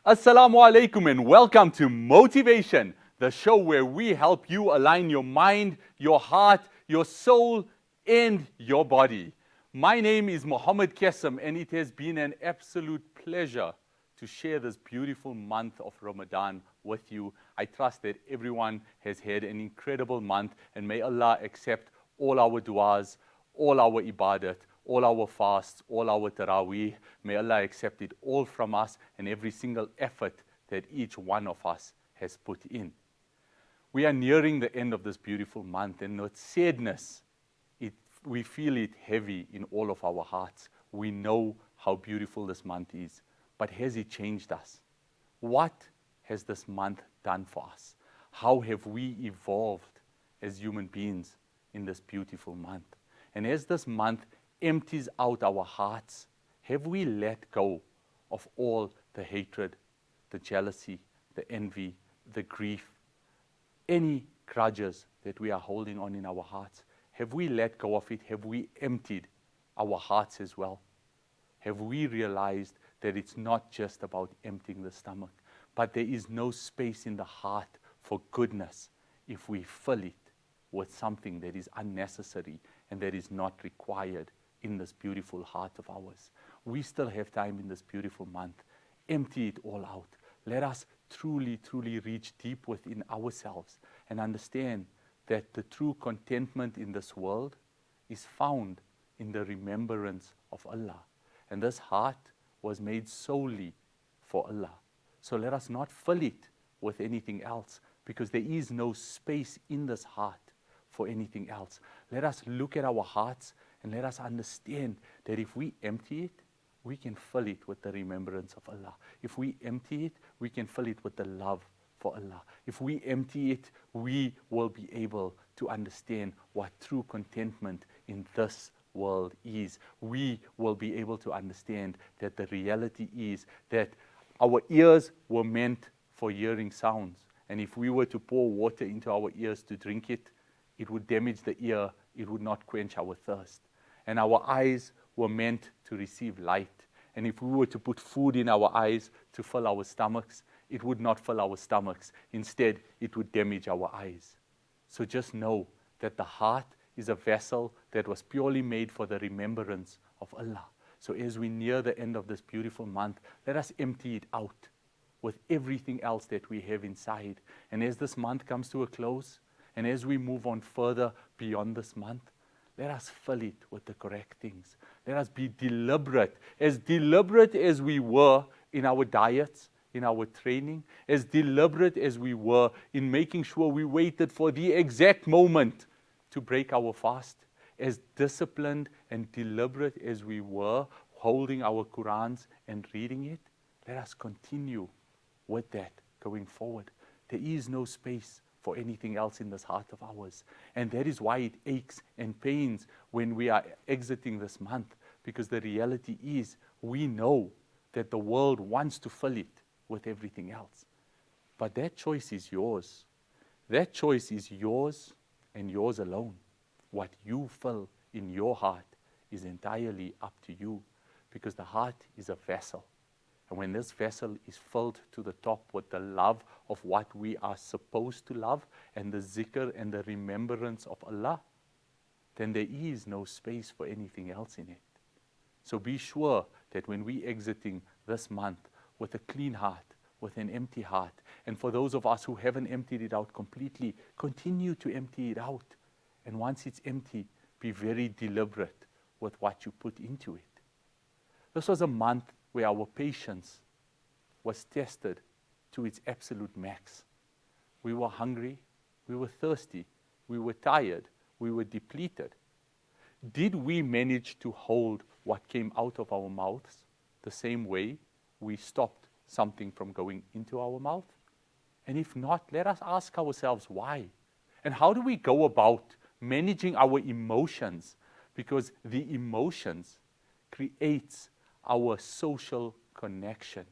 Assalamu alaikum and welcome to Motivation, the show where we help you align your mind, your heart, your soul, and your body. My name is Muhammad Kesem, and it has been an absolute pleasure to share this beautiful month of Ramadan with you. I trust that everyone has had an incredible month, and may Allah accept all our du'as, all our ibadat, all our fasts, all our taraweeh. May Allah accept it all from us and every single effort that each one of us has put in. We are nearing the end of this beautiful month, and with sadness, we feel it heavy in all of our hearts. We know how beautiful this month is, but has it changed us? What has this month done for us? How have we evolved as human beings in this beautiful month? And as this month empties out our hearts, have we let go of all the hatred, the jealousy, the envy, the grief, any grudges that we are holding on in our hearts? Have we let go of it? Have we emptied our hearts as well? Have we realized that it's not just about emptying the stomach, but there is no space in the heart for goodness if we fill it with something that is unnecessary and that is not required in this beautiful heart of ours? We still have time in this beautiful month. Empty it all out. Let us truly, truly reach deep within ourselves and understand that the true contentment in this world is found in the remembrance of Allah. And this heart was made solely for Allah. So let us not fill it with anything else, because there is no space in this heart for anything else. Let us look at our hearts and let us understand that if we empty it, we can fill it with the remembrance of Allah. If we empty it, we can fill it with the love for Allah. If we empty it, we will be able to understand what true contentment in this world is. We will be able to understand that the reality is that our ears were meant for hearing sounds. And if we were to pour water into our ears to drink it, it would damage the ear. It would not quench our thirst. And our eyes were meant to receive light. And if we were to put food in our eyes to fill our stomachs, it would not fill our stomachs. Instead, it would damage our eyes. So just know that the heart is a vessel that was purely made for the remembrance of Allah. So as we near the end of this beautiful month, let us empty it out with everything else that we have inside. And as this month comes to a close, and as we move on further beyond this month, let us fill it with the correct things. Let us be deliberate as we were in our diets, in our training, as deliberate as we were in making sure we waited for the exact moment to break our fast, as disciplined and deliberate as we were holding our Qurans and reading it. Let us continue with that going forward. There is no space for anything else in this heart of ours. And that is why it aches and pains when we are exiting this month, because the reality is we know that the world wants to fill it with everything else. But that choice is yours. That choice is yours and yours alone. What you fill in your heart is entirely up to you, because the heart is a vessel. And when this vessel is filled to the top with the love of what we are supposed to love and the zikr and the remembrance of Allah, then there is no space for anything else in it. So be sure that when we exiting this month with a clean heart, with an empty heart, and for those of us who haven't emptied it out completely, continue to empty it out. And once it's empty, be very deliberate with what you put into it. This was a month where our patience was tested to its absolute max. We were hungry, we were thirsty, we were tired, we were depleted. Did we manage to hold what came out of our mouths the same way we stopped something from going into our mouth? And if not, let us ask ourselves why. And how do we go about managing our emotions? Because the emotions creates our social connection.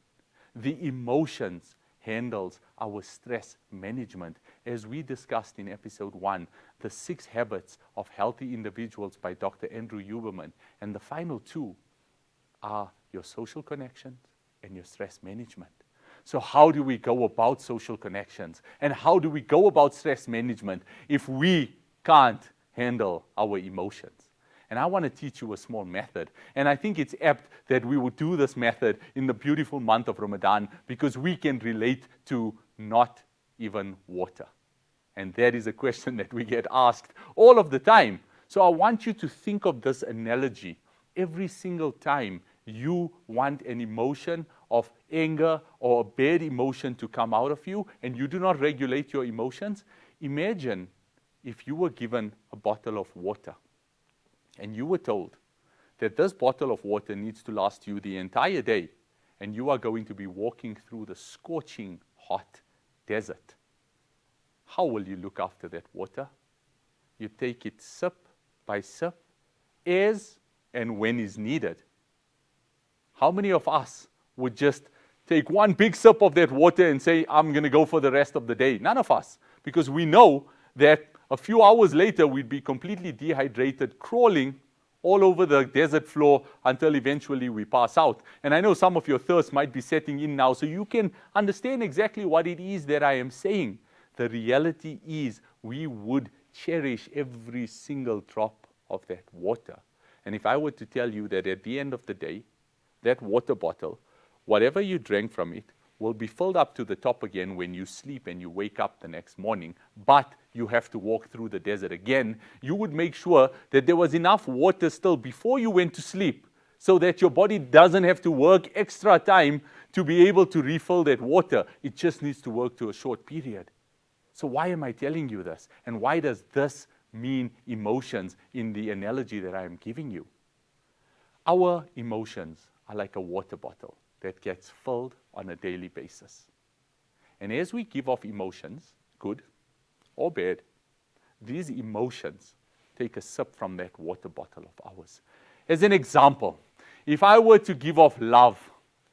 The emotions handles our stress management. As we discussed in episode 1, the 6 habits of healthy individuals by Dr. Andrew Huberman. And the final 2 are your social connections and your stress management. So how do we go about social connections? And how do we go about stress management if we can't handle our emotions? And I want to teach you a small method. And I think it's apt that we would do this method in the beautiful month of Ramadan, because we can relate to not even water. And that is a question that we get asked all of the time. So I want you to think of this analogy. Every single time you want an emotion of anger or a bad emotion to come out of you, and you do not regulate your emotions, imagine if you were given a bottle of water and you were told that this bottle of water needs to last you the entire day, and you are going to be walking through the scorching hot desert. How will you look after that water? You take it sip by sip, as and when is needed. How many of us would just take one big sip of that water and say, I'm going to go for the rest of the day? None of us, because we know that a few hours later we'd be completely dehydrated, crawling all over the desert floor until eventually we pass out. And I know some of your thirst might be setting in now, so you can understand exactly what it is that I am saying. The reality is we would cherish every single drop of that water. And if I were to tell you that at the end of the day, that water bottle, whatever you drank from it, will be filled up to the top again when you sleep and you wake up the next morning, but you have to walk through the desert again, you would make sure that there was enough water still before you went to sleep, so that your body doesn't have to work extra time to be able to refill that water. It just needs to work to a short period. So why am I telling you this? And why does this mean emotions in the analogy that I am giving you? Our emotions are like a water bottle that gets filled on a daily basis. And as we give off emotions, good or bad, these emotions take a sip from that water bottle of ours. As an example, if I were to give off love,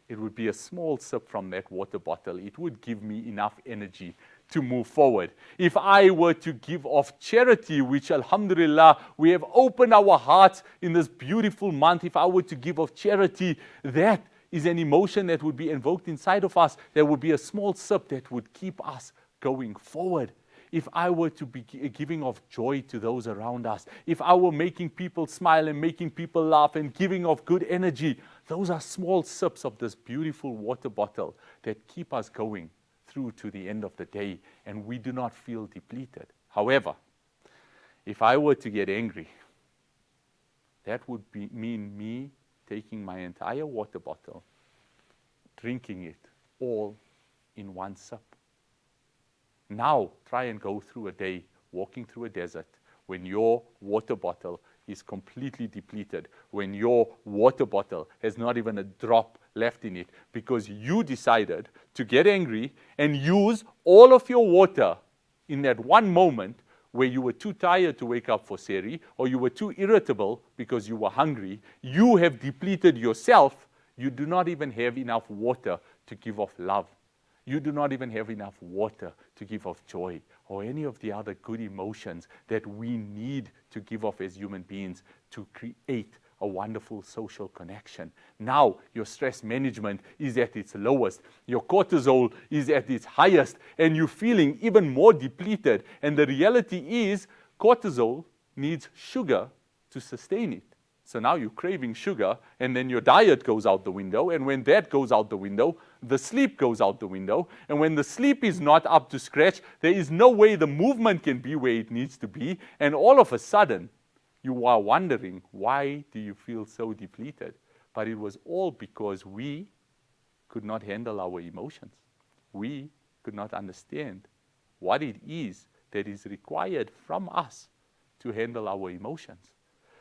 it would be a small sip from that water bottle. It would give me enough energy to move forward. If I were to give off charity, which alhamdulillah, we have opened our hearts in this beautiful month, if I were to give off charity, that is an emotion that would be invoked inside of us. There would be a small sip that would keep us going forward. If I were to be giving off joy to those around us, if I were making people smile and making people laugh and giving off good energy, those are small sips of this beautiful water bottle that keep us going through to the end of the day, and we do not feel depleted. However, if I were to get angry, that would mean me taking my entire water bottle, drinking it all in one sip. Now, try and go through a day walking through a desert when your water bottle is completely depleted, when your water bottle has not even a drop left in it, because you decided to get angry and use all of your water in that one moment where you were too tired to wake up for sehri, or you were too irritable because you were hungry. You have depleted yourself. You do not even have enough water to give off love. You do not even have enough water to give off joy or any of the other good emotions that we need to give off as human beings to create a wonderful social connection. Now your stress management is at its lowest. Your cortisol is at its highest, and you're feeling even more depleted. And the reality is cortisol needs sugar to sustain it. So now you're craving sugar, and then your diet goes out the window. And when that goes out the window, the sleep goes out the window. And when the sleep is not up to scratch, there is no way the movement can be where it needs to be. And all of a sudden, you are wondering, why do you feel so depleted? But it was all because we could not handle our emotions. We could not understand what it is that is required from us to handle our emotions.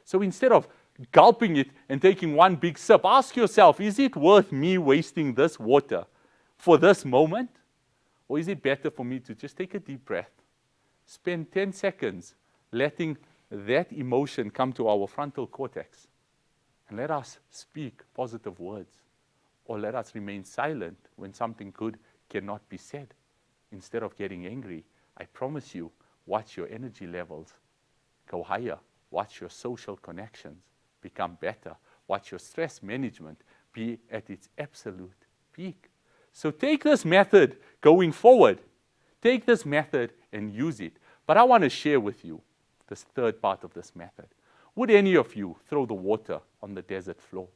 So instead of gulping it and taking one big sip, ask yourself, is it worth me wasting this water for this moment? Or is it better for me to just take a deep breath, spend 10 seconds letting that emotion come to our frontal cortex, and let us speak positive words, or let us remain silent when something good cannot be said. Instead of getting angry, I promise you, watch your energy levels go higher. Watch your social connections become better. Watch your stress management be at its absolute peak. So take this method going forward. Take this method and use it. But I want to share with you this third part of this method. Would any of you throw the water on the desert floor?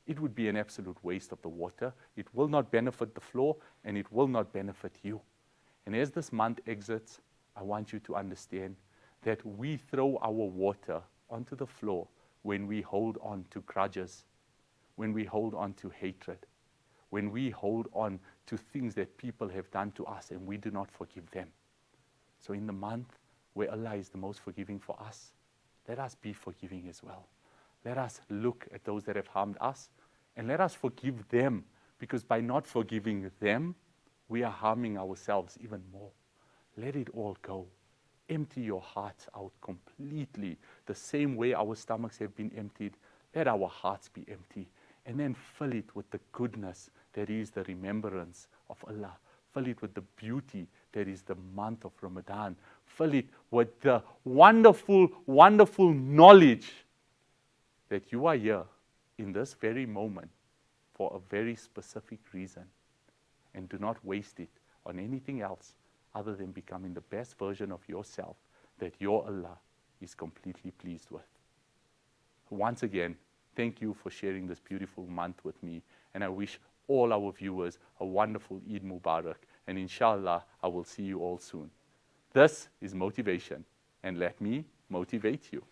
It would be an absolute waste of the water. It will not benefit the floor, and it will not benefit you. And as this month exits, I want you to understand that we throw our water onto the floor when we hold on to grudges, when we hold on to hatred, when we hold on to things that people have done to us and we do not forgive them. So in the month where Allah is the most forgiving for us, let us be forgiving as well. Let us look at those that have harmed us and let us forgive them, because by not forgiving them, we are harming ourselves even more. Let it all go. Empty your heart out completely. The same way our stomachs have been emptied, let our hearts be empty. And then fill it with the goodness that is the remembrance of Allah. Fill it with the beauty that is the month of Ramadan. Fill it with the wonderful, wonderful knowledge that you are here in this very moment for a very specific reason. And do not waste it on anything else other than becoming the best version of yourself that your Allah is completely pleased with. Once again, thank you for sharing this beautiful month with me, and I wish all our viewers a wonderful Eid Mubarak, and inshallah, I will see you all soon. This is Motivation, and let me motivate you.